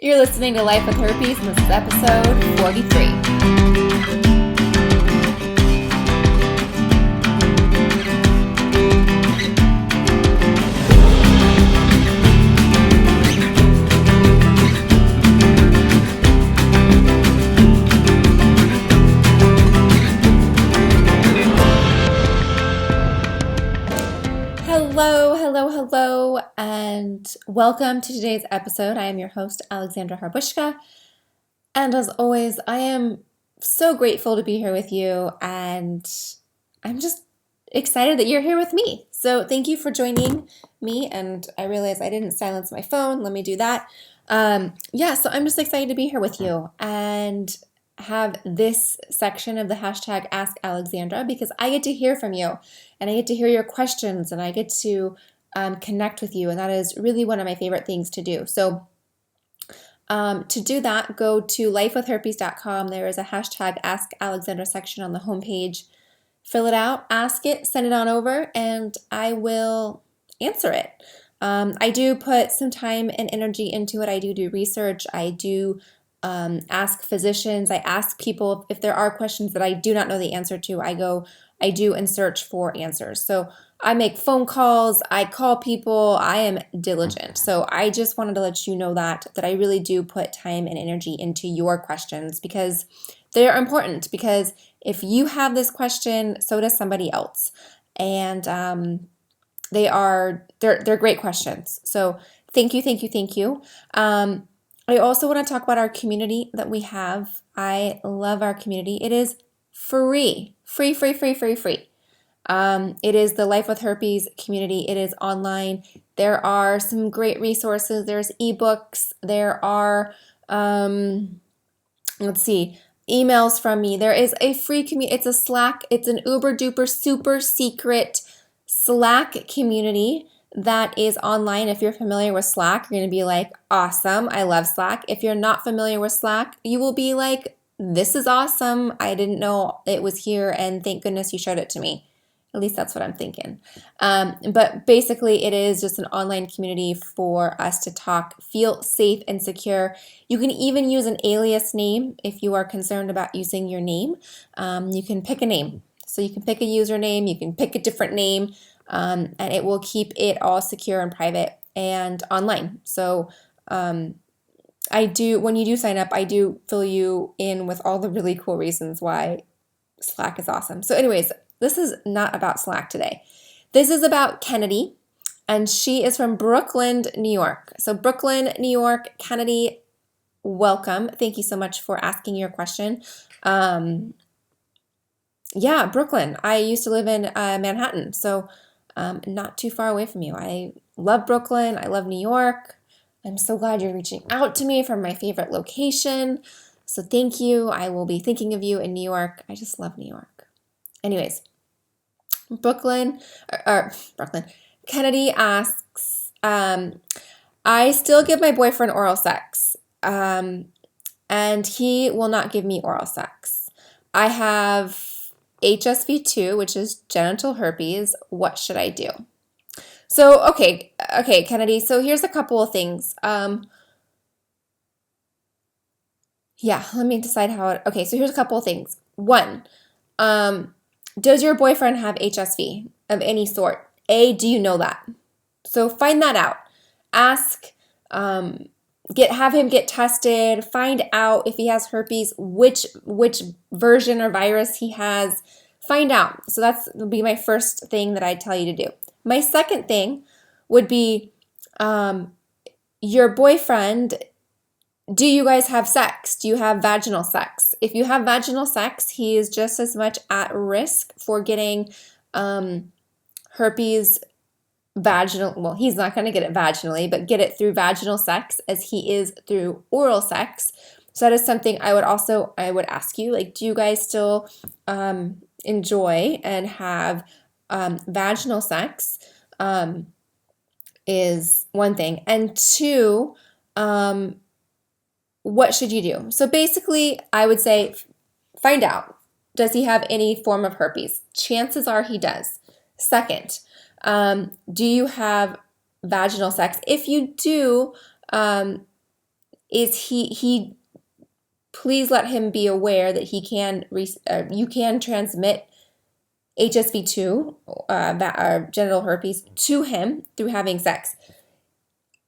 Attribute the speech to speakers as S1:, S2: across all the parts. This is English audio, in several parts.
S1: You're listening to Life with Herpes, and this is episode 43. Hello, and welcome to today's episode. I am your host, Alexandra Harbushka, and as always, I am so grateful to be here with you, and I'm just excited that you're here with me. So thank you for joining me, and I realize I didn't silence my phone. Let me do that. So I'm just excited to be here with you and have this section of the hashtag Ask Alexandra because I get to hear from you and I get to hear your questions and I get to connect with you, and that is really one of my favorite things to do. So to do that, go to lifewithherpes.com. There is a hashtag Ask Alexandra section on the homepage. Fill it out, ask it, send it on over, and I will answer it. I do put some time and energy into it. I do research. I do ask physicians. I ask people if there are questions that I do not know the answer to. I do and search for answers. So I make phone calls. I call people. I am diligent. So I just wanted to let you know that I really do put time and energy into your questions because they are important. Because if you have this question, so does somebody else, and they're great questions. So thank you. I also want to talk about our community that we have. I love our community. It is free. It is the Life with Herpes community. It is online. There are some great resources. There's ebooks. There are, emails from me. There is a free community. It's a Slack. It's an uber duper super secret Slack community that is online. If you're familiar with Slack, you're going to be like, awesome. I love Slack. If you're not familiar with Slack, you will be like, this is awesome. I didn't know it was here, and thank goodness you showed it to me. At least that's what I'm thinking. But basically, it is just an online community for us to talk, feel safe and secure. You can even use an alias name if you are concerned about using your name. You can pick a name. So you can pick a username, you can pick a different name, and it will keep it all secure and private and online. So when you do sign up, I do fill you in with all the really cool reasons why Slack is awesome. So anyways, this is not about Slack today. This is about Kennedy, and she is from Brooklyn, New York. So Brooklyn, New York, Kennedy, welcome. Thank you so much for asking your question. Brooklyn. I used to live in Manhattan, so not too far away from you. I love Brooklyn. I love New York. I'm so glad you're reaching out to me from my favorite location. So thank you. I will be thinking of you in New York. I just love New York. Anyways, Brooklyn. Kennedy asks, I still give my boyfriend oral sex, and he will not give me oral sex. I have HSV2, which is genital herpes. What should I do? So, okay, Kennedy. So here's a couple of things. Let me decide okay, so here's a couple of things. One, does your boyfriend have HSV of any sort? Do you know that? So find that out. Ask, have him get tested, find out if he has herpes, which version or virus he has, find out. So will be my first thing that I'd tell you to do. My second thing would be your boyfriend. Do you guys have sex? Do you have vaginal sex? If you have vaginal sex, he is just as much at risk for getting herpes vaginal. Well, he's not going to get it vaginally, but get it through vaginal sex as he is through oral sex. So that is something I would ask you, like, do you guys still enjoy and have vaginal sex? Is one thing. And two, what should you do? So basically, I would say find out. Does he have any form of herpes? Chances are he does. Second, do you have vaginal sex? If you do, is he please let him be aware that you can transmit HSV2, genital herpes, to him through having sex.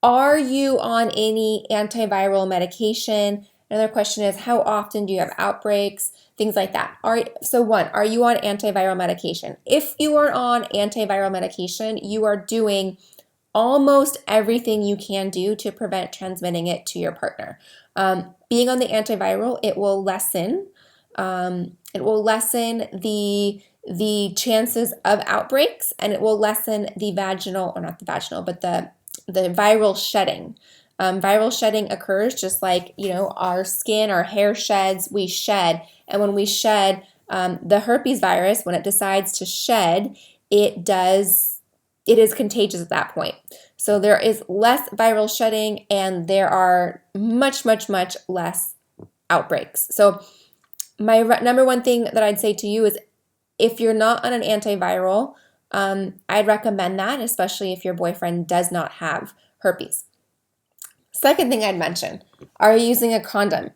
S1: Are you on any antiviral medication? Another question is, how often do you have outbreaks? Things like that. So one, are you on antiviral medication? If you are on antiviral medication, you are doing almost everything you can do to prevent transmitting it to your partner. Being on the antiviral, it will lessen the chances of outbreaks, and it will lessen the vaginal, or not the vaginal, but the viral shedding. Viral shedding occurs just like, our skin, our hair sheds, we shed. And when we shed, the herpes virus, when it decides to shed, it is contagious at that point. So there is less viral shedding, and there are much, much, much less outbreaks. So my number one thing that I'd say to you is, if you're not on an antiviral, I'd recommend that, especially if your boyfriend does not have herpes. Second thing I'd mention, are you using a condom?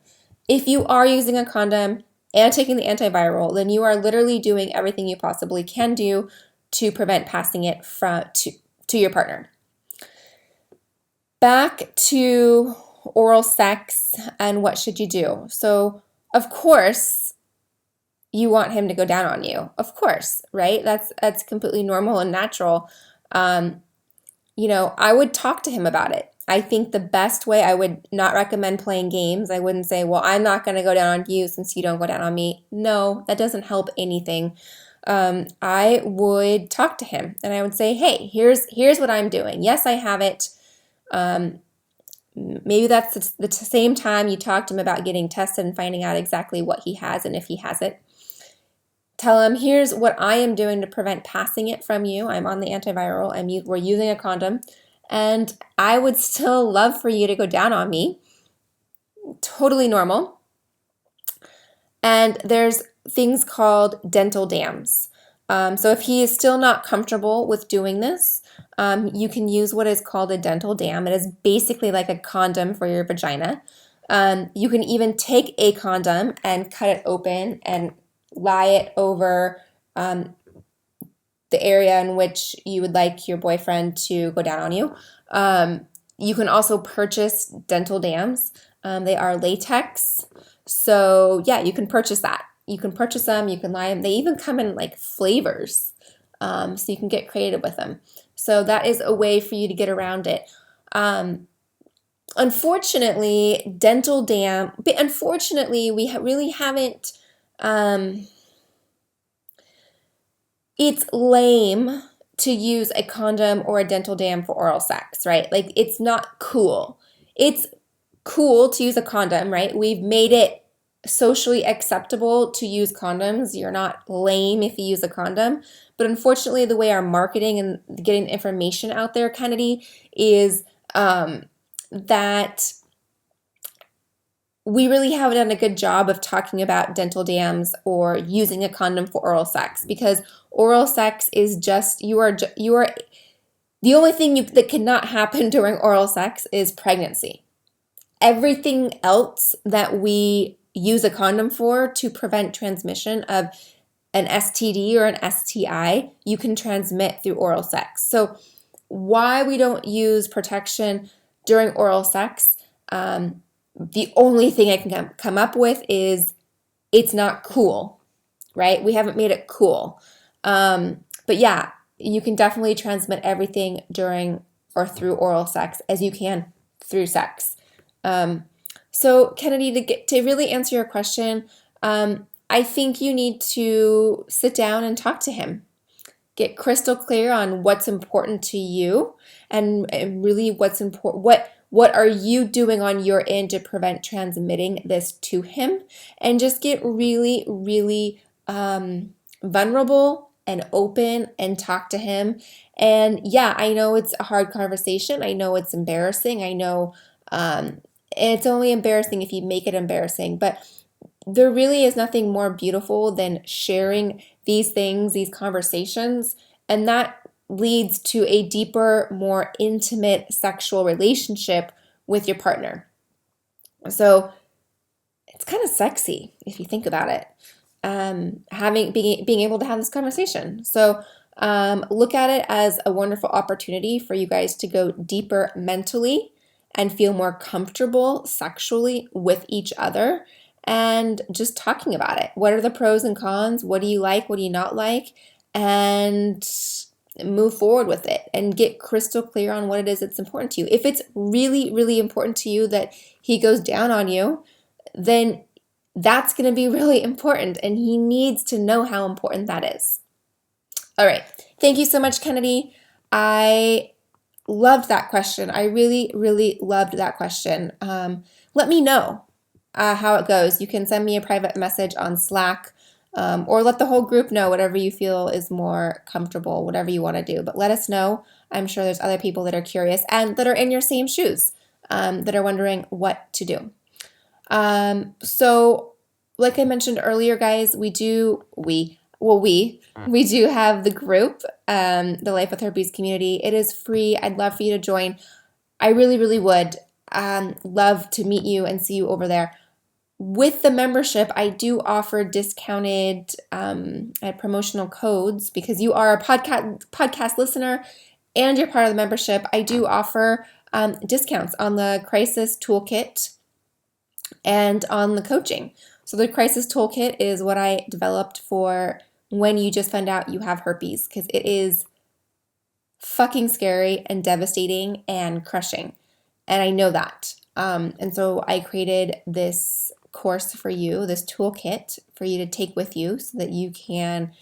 S1: If you are using a condom and taking the antiviral, then you are literally doing everything you possibly can do to prevent passing it to your partner. Back to oral sex and what should you do? So, of course, you want him to go down on you. Of course, right? That's completely normal and natural. I would talk to him about it. I think the best way, I would not recommend playing games. I wouldn't say, well, I'm not going to go down on you since you don't go down on me. No, that doesn't help anything. I would talk to him and I would say, hey, here's what I'm doing. Yes, I have it. Maybe that's the same time you talked to him about getting tested and finding out exactly what he has and if he has it. Tell him, here's what I am doing to prevent passing it from you. I'm on the antiviral. We're using a condom. And I would still love for you to go down on me. Totally normal. And there's things called dental dams. So if he is still not comfortable with doing this, you can use what is called a dental dam. It is basically like a condom for your vagina. You can even take a condom and cut it open and lie it over the area in which you would like your boyfriend to go down on you. You can also purchase dental dams. They are latex. So yeah, you can purchase that. You can purchase them, you can lie them. They even come in like flavors. So you can get creative with them. So that is a way for you to get around it. Unfortunately, we really haven't, it's lame to use a condom or a dental dam for oral sex, right? Like, it's not cool. It's cool to use a condom, right? We've made it socially acceptable to use condoms. You're not lame if you use a condom. But unfortunately, the way our marketing and getting information out there, Kennedy, is that we really haven't done a good job of talking about dental dams or using a condom for oral sex, because oral sex is just, you are the only thing that cannot happen during oral sex is pregnancy. Everything else that we use a condom for to prevent transmission of an STD or an STI, you can transmit through oral sex. So why we don't use protection during oral sex, the only thing I can come up with is it's not cool, right? We haven't made it cool. But yeah, you can definitely transmit everything during or through oral sex as you can through sex. So Kennedy, to really answer your question, I think you need to sit down and talk to him. Get crystal clear on what's important to you and really what's important. What are you doing on your end to prevent transmitting this to him? And just get really, really vulnerable and open and talk to him. And yeah, I know it's a hard conversation. I know it's embarrassing. I know it's only embarrassing if you make it embarrassing. But there really is nothing more beautiful than sharing these things, these conversations, and that leads to a deeper, more intimate sexual relationship with your partner. So it's kind of sexy if you think about it. Being able to have this conversation. So look at it as a wonderful opportunity for you guys to go deeper mentally and feel more comfortable sexually with each other and just talking about it. What are the pros and cons? What do you like? What do you not like? And move forward with it and get crystal clear on what it is that's important to you. If it's really, really important to you that he goes down on you, then that's going to be really important, and he needs to know how important that is. All right. Thank you so much, Kennedy. I loved that question. I really, really loved that question. Let me know how it goes. You can send me a private message on Slack, or let the whole group know, whatever you feel is more comfortable, whatever you want to do. But let us know. I'm sure there's other people that are curious and that are in your same shoes, that are wondering what to do. So like I mentioned earlier, guys, we do have the group, the Life with Herpes community. It is free. I'd love for you to join. I really, really would love to meet you and see you over there. With the membership, I do offer discounted promotional codes because you are a podcast listener and you're part of the membership. I do offer discounts on the Crisis Toolkit and on the coaching. So the Crisis Toolkit is what I developed for when you just found out you have herpes, because it is fucking scary and devastating and crushing. And I know that. And so I created this course for you, this toolkit for you to take with you so that you can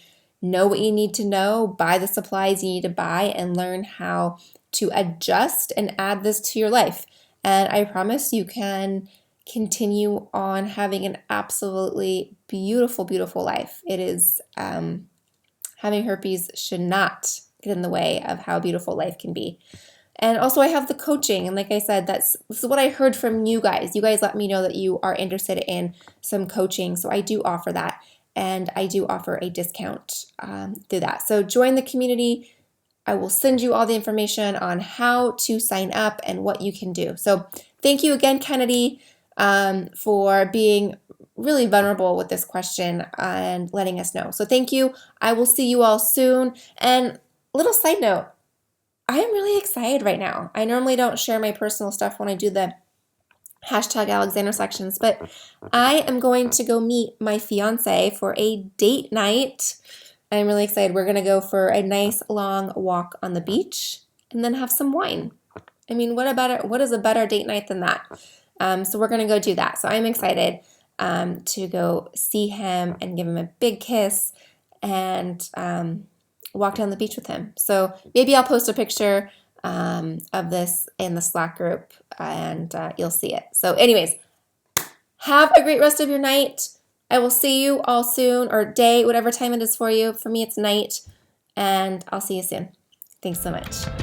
S1: know what you need to know, buy the supplies you need to buy, and learn how to adjust and add this to your life. And I promise you can continue on having an absolutely beautiful, beautiful life. It is, having herpes should not get in the way of how beautiful life can be. And also I have the coaching. And like I said, this is what I heard from you guys. You guys let me know that you are interested in some coaching. So I do offer that. And I do offer a discount through that. So join the community. I will send you all the information on how to sign up and what you can do. So thank you again, Kennedy, for being really vulnerable with this question and letting us know. So thank you. I will see you all soon. And little side note, I am really excited right now. I normally don't share my personal stuff when I do the hashtag Alexandra sections, but I am going to go meet my fiance for a date night. I'm really excited. We're going to go for a nice long walk on the beach and then have some wine. I mean, what is a better date night than that? So we're going to go do that. So I'm excited to go see him and give him a big kiss and walk down the beach with him. So maybe I'll post a picture of this in the Slack group and you'll see it. So anyways, have a great rest of your night. I will see you all soon, or day, whatever time it is for you. For me, it's night, and I'll see you soon. Thanks so much.